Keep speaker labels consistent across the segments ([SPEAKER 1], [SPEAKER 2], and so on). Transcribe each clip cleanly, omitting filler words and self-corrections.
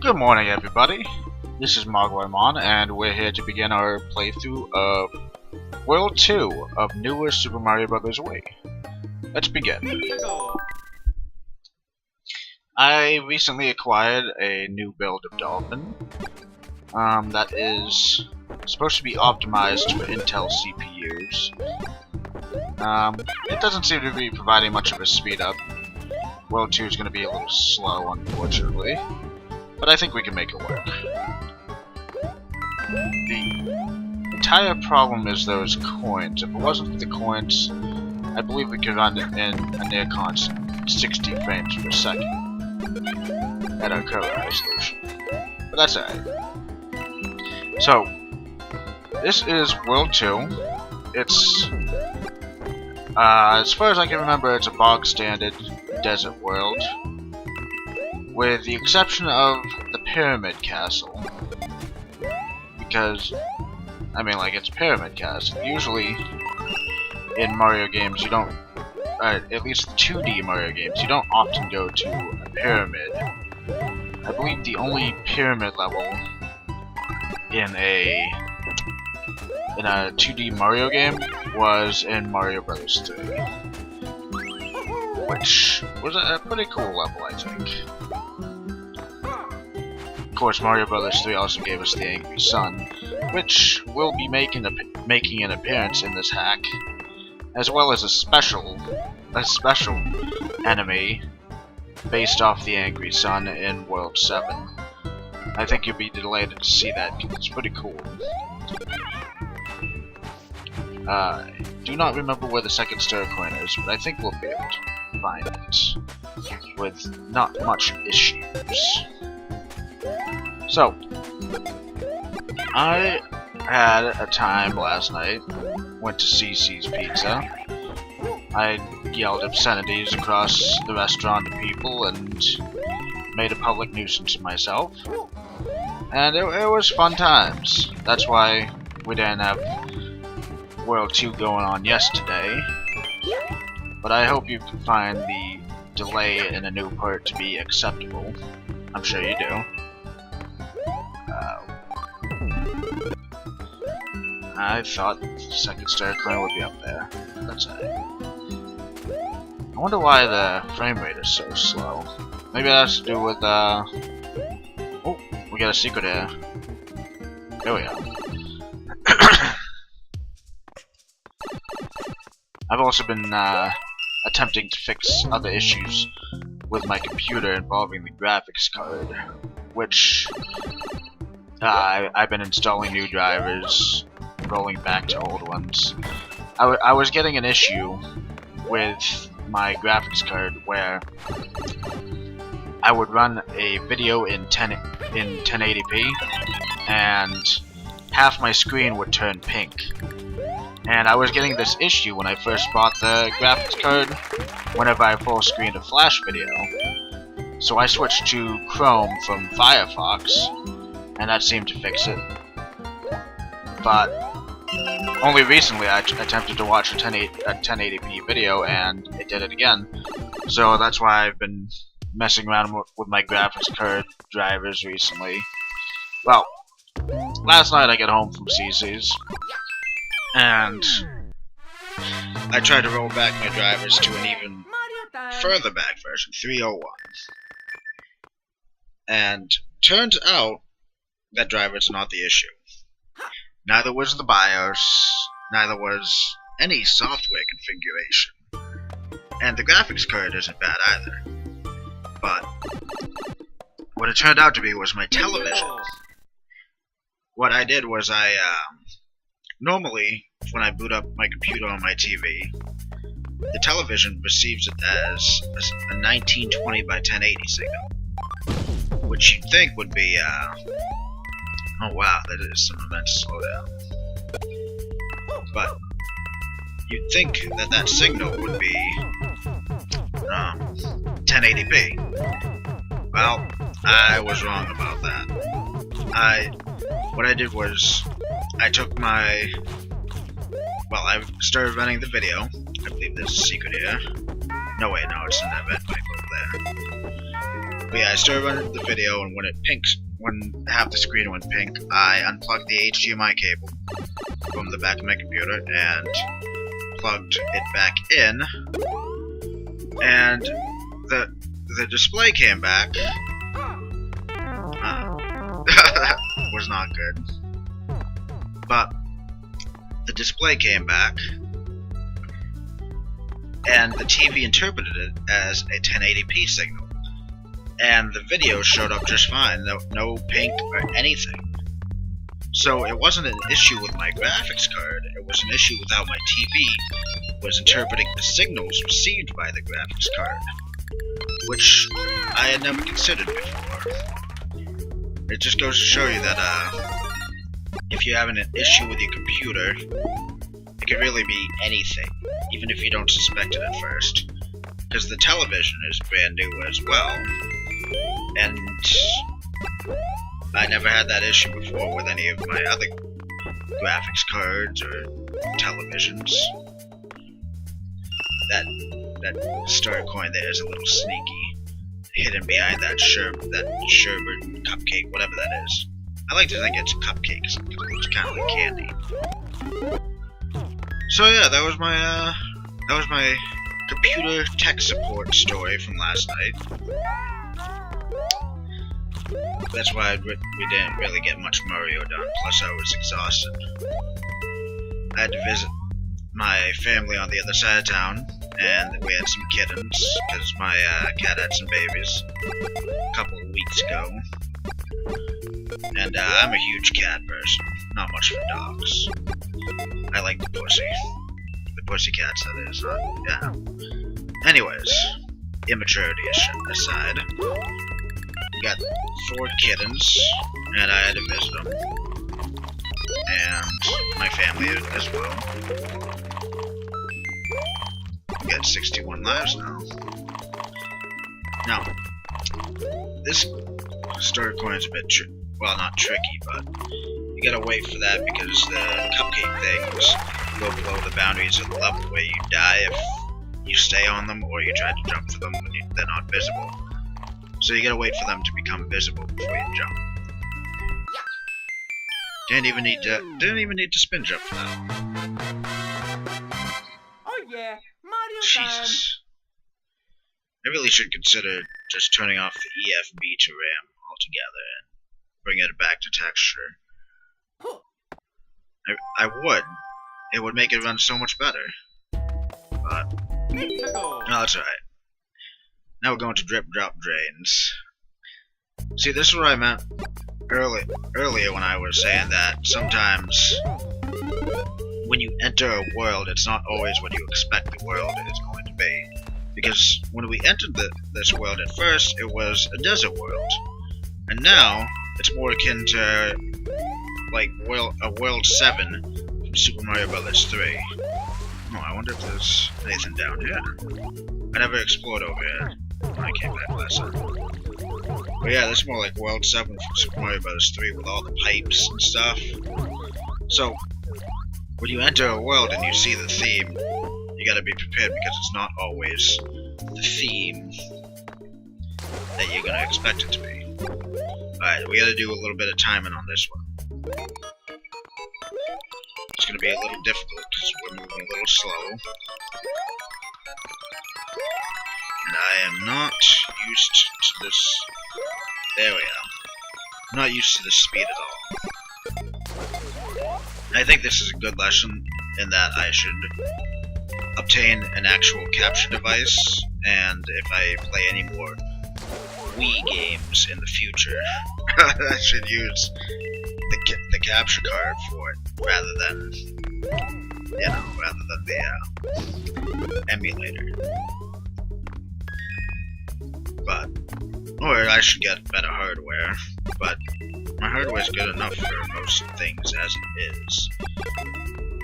[SPEAKER 1] Good morning, everybody. This is Mogwaimon, and we're here to begin our playthrough of World 2 of Newer Super Mario Bros. Wii. Let's begin. I recently acquired a new build of Dolphin that is supposed to be optimized for Intel CPUs. It doesn't seem to be providing much of a speed up. World 2 is going to be a little slow, unfortunately. But I think we can make it work. The entire problem is those coins. If it wasn't for the coins, I believe we could run it in a near constant 60 frames per second at our current resolution. But that's alright. So, this is World 2. It's, as far as I can remember, it's a bog standard desert world. With the exception of the Pyramid Castle. Because, I mean, like, it's Pyramid Castle. Usually, in Mario games, you don't, at least 2D Mario games, you don't often go to a pyramid. I believe the only pyramid level in a 2D Mario game was in Mario Bros. 3. Which was a pretty cool level, I think. Of course, Mario Bros. 3 also gave us the Angry Sun, which will be making an appearance in this hack, as well as a special enemy based off the Angry Sun in World 7. I think you'll be delighted to see that, because it's pretty cool. I do not remember where the second star coin is, but I think we'll be able to find it with not much issues. So, I had a time last night, went to CC's Pizza. I yelled obscenities across the restaurant to people and made a public nuisance of myself. And it was fun times. That's why we didn't have World 2 going on yesterday. But I hope you can find the delay in a new part to be acceptable. I'm sure you do. I thought the second star coin would be up there. That's it. I wonder why the frame rate is so slow. Maybe that has to do with, oh, we got a secret here. There we go. I've also been, attempting to fix other issues with my computer involving the graphics card, which, I've been installing new drivers, rolling back to old ones. I was getting an issue with my graphics card where I would run a video in 1080p and half my screen would turn pink. And I was getting this issue when I first bought the graphics card whenever I full screened a Flash video. So I switched to Chrome from Firefox, and that seemed to fix it. But only recently I attempted to watch a 1080p video and it did it again. So that's why I've been messing around with my graphics card drivers recently. Well, last night I got home from CC's and I tried to roll back my drivers to an even further back version, 301. And turns out that driver's not the issue. Neither was the BIOS, neither was any software configuration. And the graphics card isn't bad either. But what it turned out to be was my television. What I did was normally when I boot up my computer on my TV, the television receives it as a 1920 by 1080 signal, which you'd think would be, oh wow, that is some immense slowdown. But you'd think that that signal would be 1080p. Well, I was wrong about that. What I did was I took my, well, I started running the video. I believe there's a secret here. No, wait, no, it's an event pipe over there. But yeah, I started running the video, and when half the screen went pink, I unplugged the HDMI cable from the back of my computer and plugged it back in, and the display came back. That was not good. But the display came back, and the TV interpreted it as a 1080p signal. And the video showed up just fine, no pink or anything. So it wasn't an issue with my graphics card, it was an issue with how my TV was interpreting the signals received by the graphics card, which I had never considered before. It just goes to show you that if you're having an issue with your computer, it could really be anything, even if you don't suspect it at first. Because the television is brand new as well, and I never had that issue before with any of my other graphics cards or televisions. That star coin there is a little sneaky, hidden behind that sherbet cupcake, whatever that is. I like to think it's a cupcake because it looks kind of like candy. So yeah, that was my computer tech support story from last night. That's why we didn't really get much Mario done, plus I was exhausted. I had to visit my family on the other side of town, and we had some kittens, because my cat had some babies a couple of weeks ago. And I'm a huge cat person, not much for dogs. I like the pussy. The pussy cats, that is. Yeah. Anyways, immaturity aside, we got 4 kittens, and I had to visit them. And my family as well. We got 61 lives now. Now, this star coin's a bit not tricky, but you gotta wait for that because the cupcake things go below the boundaries of the level where you die if you stay on them or you try to jump for them when they're not visible. So you gotta wait for them to become visible before you jump. Didn't even need to spin jump for that.
[SPEAKER 2] Oh yeah, Mario time.
[SPEAKER 1] Jesus. I really should consider just turning off the EFB to RAM altogether and bring it back to texture. I would. It would make it run so much better. But no, that's alright. Now we're going to drip drop drains. See, this is what I meant earlier when I was saying that sometimes when you enter a world, it's not always what you expect the world is going to be. Because when we entered this world at first, it was a desert world. And now, it's more akin to like a World 7 from Super Mario Bros. 3. Oh, I wonder if there's anything down here. I never explored over here when I came back last time. But yeah, this is more like World 7 from Super Mario Bros. 3 with all the pipes and stuff. So, when you enter a world and you see the theme, you gotta be prepared because it's not always the theme that you're gonna expect it to be. Alright, we gotta do a little bit of timing on this one. It's gonna be a little difficult because we're moving a little slow. And I am not used to this. There we go. I'm not used to this speed at all. I think this is a good lesson in that I should obtain an actual capture device, and if I play any more Wii games in the future, I should use the capture card for it rather than the emulator. Or I should get better hardware, but my hardware is good enough for most things as it is.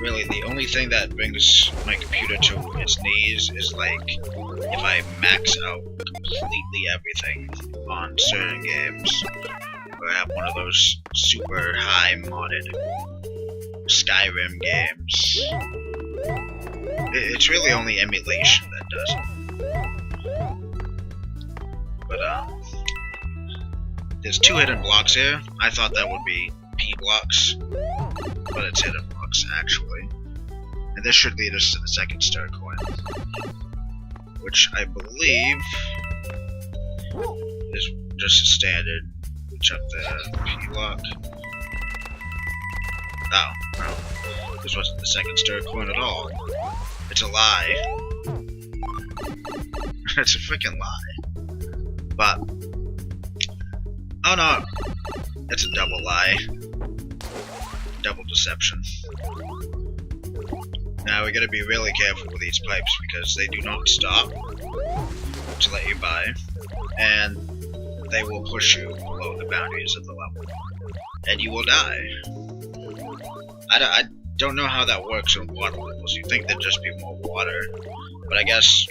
[SPEAKER 1] Really, the only thing that brings my computer to its knees is like if I max out completely everything on certain games, or have one of those super high modded Skyrim games. It's really only emulation that does it. But there's 2 hidden blocks here. I thought that would be P blocks, but it's hidden blocks actually. And this should lead us to the second star coin, which I believe is just a standard. Reach up the P block. Oh, no. This wasn't the second star coin at all. It's a lie. It's a freaking lie. But, oh no, it's a double lie. Double deception. Now we gotta be really careful with these pipes because they do not stop to let you by, and they will push you below the boundaries of the level, and you will die. I don't know how that works in water levels. You'd think there'd just be more water, but I guess,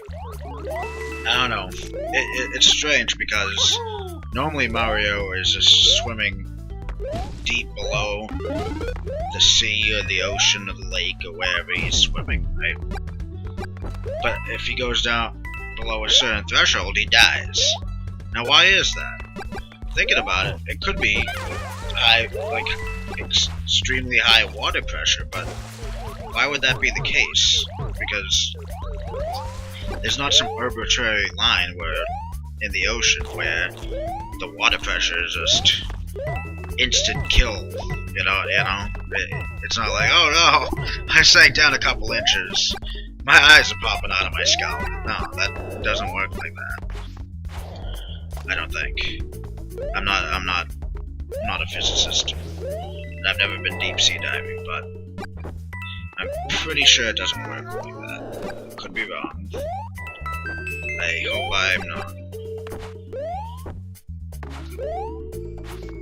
[SPEAKER 1] I don't know. It's strange because normally Mario is just swimming deep below the sea or the ocean or the lake or wherever he's swimming, right? But if he goes down below a certain threshold, he dies. Now why is that? Thinking about it, it could be high, like extremely high water pressure, but why would that be the case? Because there's not some arbitrary line where in the ocean where the water pressure is just instant kill, you know. It's not like, oh no, I sank down a couple inches, my eyes are popping out of my skull. No, that doesn't work like that. I don't think. I'm not a physicist. I've never been deep sea diving, but I'm pretty sure it doesn't work like that. Could be wrong. I hope I'm not.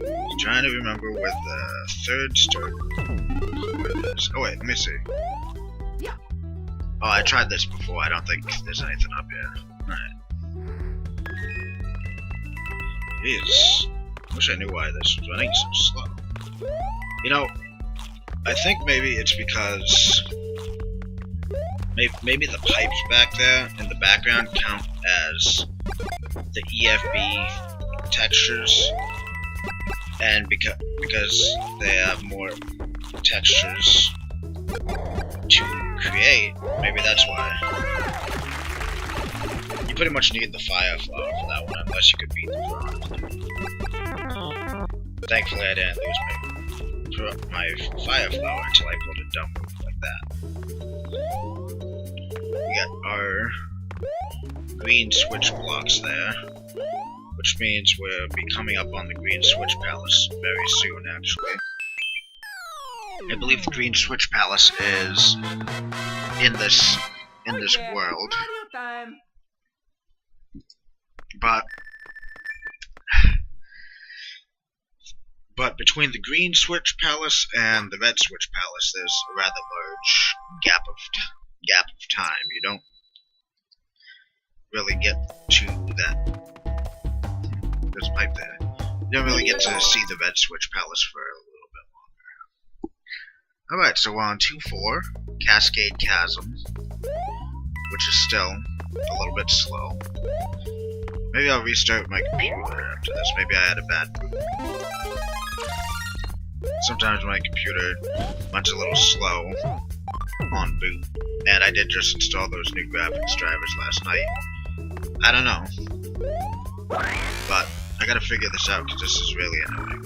[SPEAKER 1] I'm trying to remember where the third star is. Oh wait, let me see. Oh, I tried this before. I don't think there's anything up here. Alright. Jeez. Wish I knew why this was running so slow. You know, I think maybe it's because maybe the pipes back there in the background count as the EFB textures, and because they have more textures to create, maybe that's why. You pretty much need the fire flower for that one, unless you could beat the frog. Thankfully, I didn't lose my fire flower until I pulled a dumb move like that. We got our green switch blocks there, which means we'll be coming up on the green switch palace very soon, actually. I believe the green switch palace is in this world. But between the green switch palace and the red switch palace, there's a rather large gap of time. You don't really get to that. There's a pipe there. You don't really get to see the red switch palace for a little bit longer. Alright, so we're on 2-4, Cascade Chasm, which is still a little bit slow. Maybe I'll restart my computer after this. Maybe I had a bad boot. Sometimes my computer runs a little slow on boot, and I did just install those new graphics drivers last night. I don't know, but I gotta figure this out because this is really annoying.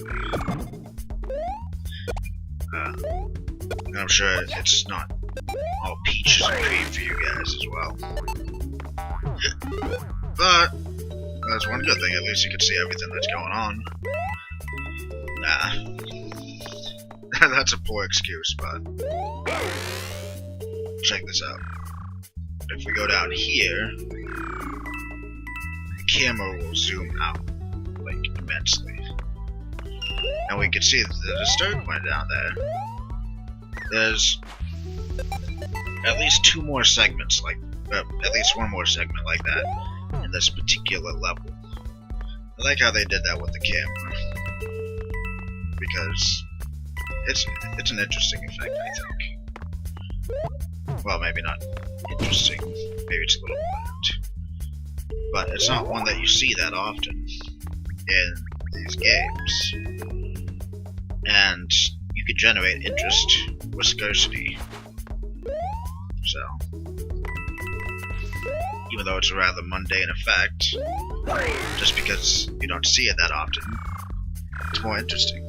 [SPEAKER 1] And I'm sure it's not all peaches and cream for you guys as well. But that's one good thing, at least you can see everything that's going on. Nah. That's a poor excuse, but check this out. If we go down here, the camera will zoom out, like, immensely. And we can see that there's a star coin down there. There's at least 2 more segments at least 1 more segment like that in this particular level. I like how they did that with the camera, because it's an interesting effect, I think. Well, maybe not interesting, maybe it's a little bland, but it's not one that you see that often in
[SPEAKER 3] these games. And you can generate interest with scarcity. So, even though it's a rather mundane effect, just because you don't see it that often, it's more interesting.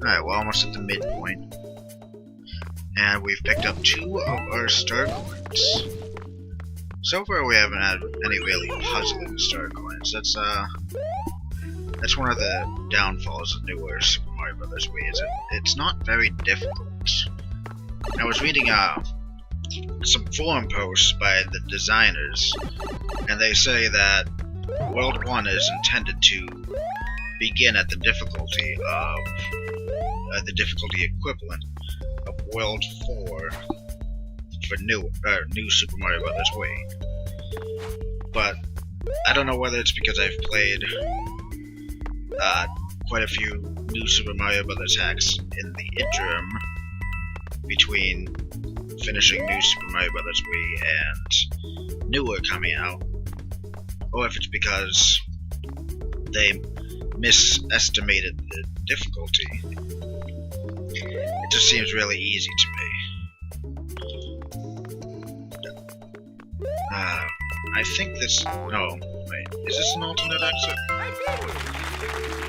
[SPEAKER 3] Alright, we're almost at the midpoint. And we've picked up 2 of our star coins. So far we haven't had any really puzzling star coins. That's one of the downfalls of newer Super Mario Bros. Wii, is it's not very difficult. I was reading some forum posts by the designers, and they say that World 1 is intended to begin at the difficulty equivalent of World 4 for new Super Mario Bros. Wii. But I don't know whether it's because I've played quite a few new Super Mario Bros. Hacks in the interim between finishing new Super Mario Bros. Wii and newer coming out, or if it's because they misestimated the difficulty. It just seems really easy to me. I think this... No, wait. Is this an alternate exit?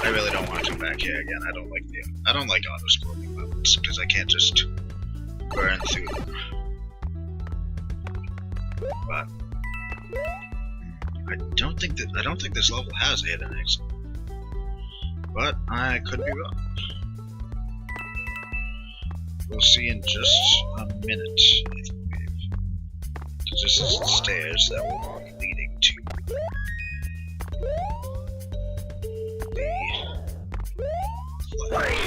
[SPEAKER 3] I really don't want to come back here again. I don't like auto-scrolling levels, because I can't just burn through them. But I don't think this level has a hidden exit. But I could be wrong. We'll see in just a minute, I believe. Because this is the stairs that will be leading to the flag.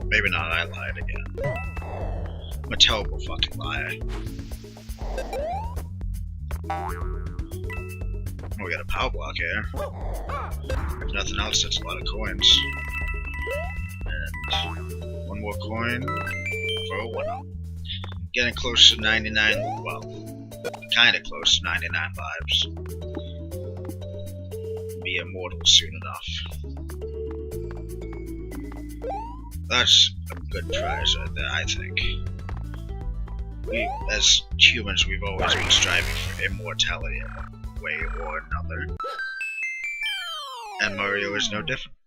[SPEAKER 3] Maybe not, I lied again. I'm a terrible fucking liar. Oh, we got a power block here. If nothing else, that's a lot of coins. And one more coin for a 1-up. Getting close to 99, well, kinda close to 99 lives. Be immortal soon enough. That's a good prize right there, I think. We, as humans, we've always been striving for immortality in one way or another. And Mario is no different.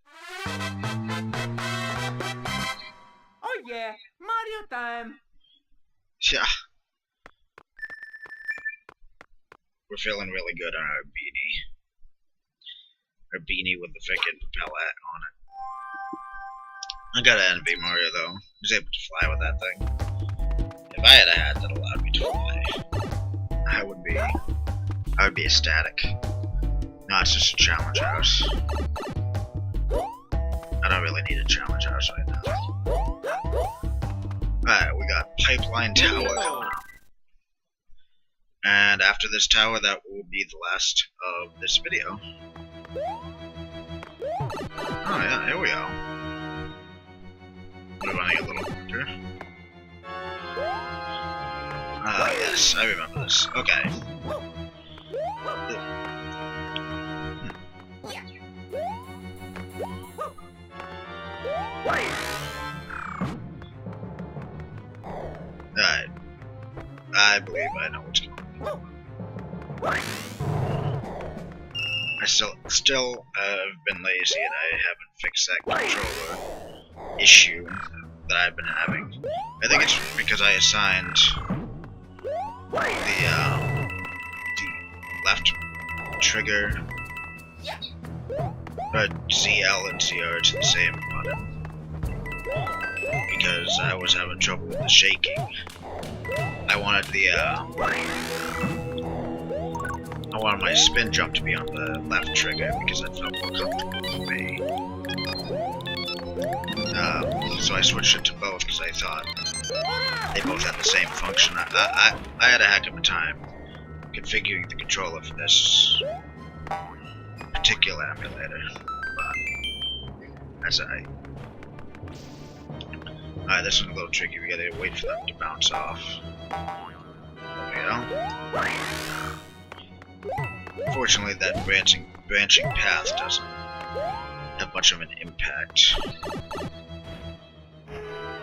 [SPEAKER 2] Oh yeah, Mario time.
[SPEAKER 3] Yeah. We're feeling really good on our beanie. Our beanie with the frickin' propeller on it. I gotta envy Mario though. He was able to fly with that thing. If I had a hat that allowed me to fly, I would be ecstatic. No, it's just a challenge house. I don't really need a challenge house right now. Alright, we got Pipeline Tower coming up. And after this tower, that will be the last of this video. Oh yeah, here we go. We're running a little quicker. Ah, yes, I remember this. Okay. Alright. I believe I know what's going on. I still have been lazy and I haven't fixed that controller issue that I've been having. I think it's because I assigned the left trigger, ZL and ZR to the same button, because I was having trouble with the shaking. I wanted my spin jump to be on the left trigger because it felt more comfortable for me. So I switched it to both because I thought they both had the same function. I had a heck of a time configuring the controller for this particular emulator, but that's alright. Alright, this one's a little tricky. We gotta wait for them to bounce off. There we go. Fortunately, that branching path doesn't have much of an impact.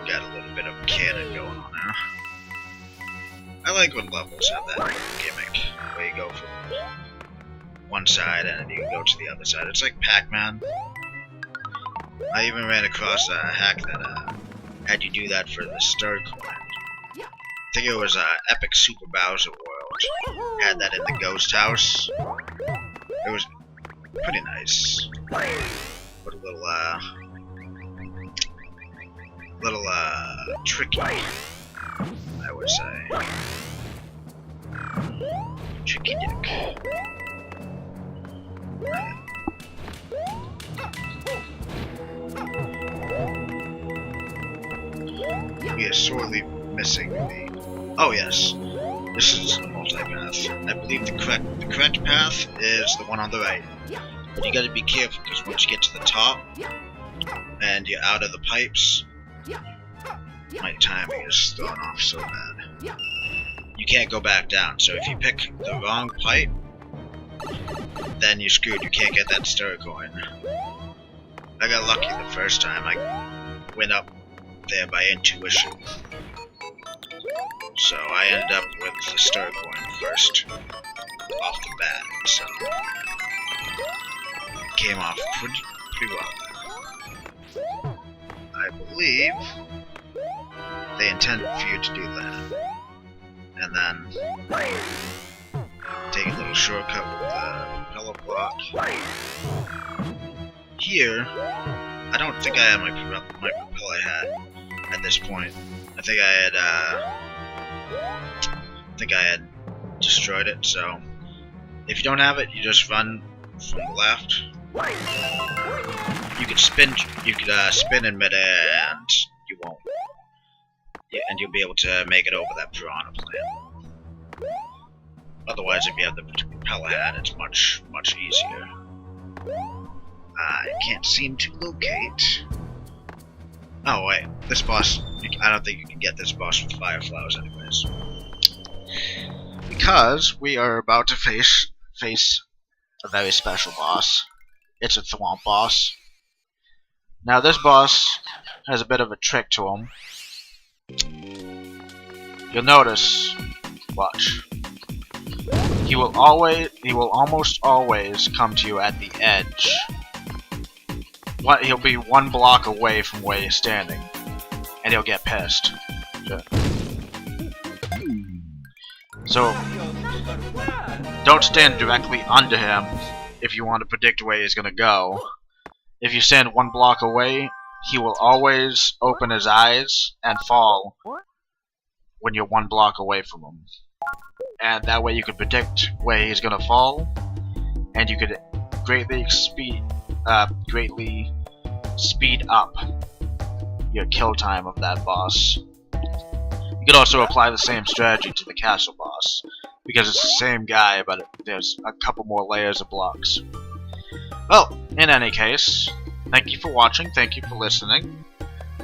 [SPEAKER 3] Got a little bit of cannon going on there. I like when levels have that gimmick, where you go from one side and then you can go to the other side. It's like Pac-Man. I even ran across a hack that had you do that for the Star Coin. I think it was Epic Super Bowser World. Had that in the Ghost House. It was pretty nice. But a little tricky, I would say. Tricky dick. We are sorely missing the... Oh yes, this is a multi-path. I believe the correct path is the one on the right. But you gotta be careful, because once you get to the top, and you're out of the pipes, my timing is thrown off so bad. You can't go back down, so if you pick the wrong pipe, then you're screwed. You can't get that star coin. I got lucky the first time. I went up there by intuition. So I ended up with the star coin first, off the bat, so came off pretty well. I believe they intended for you to do that, and then take a little shortcut with the propeller block. Here, I don't think I have my propeller hat at this point. I think I had destroyed it. So if you don't have it, you just run from the left. You could spin. You could spin in midair, and you won't. And you'll be able to make it over that piranha plant. Otherwise, if you have the propeller hat, it's much easier. I can't seem to locate. Oh wait, this boss. I don't think you can get this boss with fire flowers, anyways. Because we are about to face a very special boss. It's a Thwomp boss. Now this boss has a bit of a trick to him. You'll notice. Watch. He will almost always come to you at the edge. He'll be one block away from where you're standing, and he'll get pissed. So, don't stand directly under him if you want to predict where he's gonna go. If you stand one block away, he will always open his eyes and fall when you're one block away from him. And that way you can predict where he's gonna fall, and you could greatly speed up your kill time of that boss. You could also apply the same strategy to the castle boss, because it's the same guy, but there's a couple more layers of blocks. Well, in any case, thank you for watching, thank you for listening.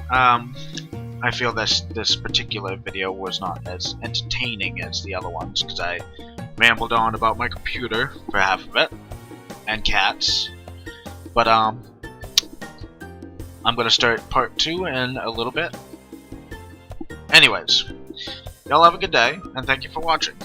[SPEAKER 3] I feel this particular video was not as entertaining as the other ones, because I rambled on about my computer for half of it, and cats. But I'm gonna start part 2 in a little bit. Anyways, y'all have a good day, and thank you for watching.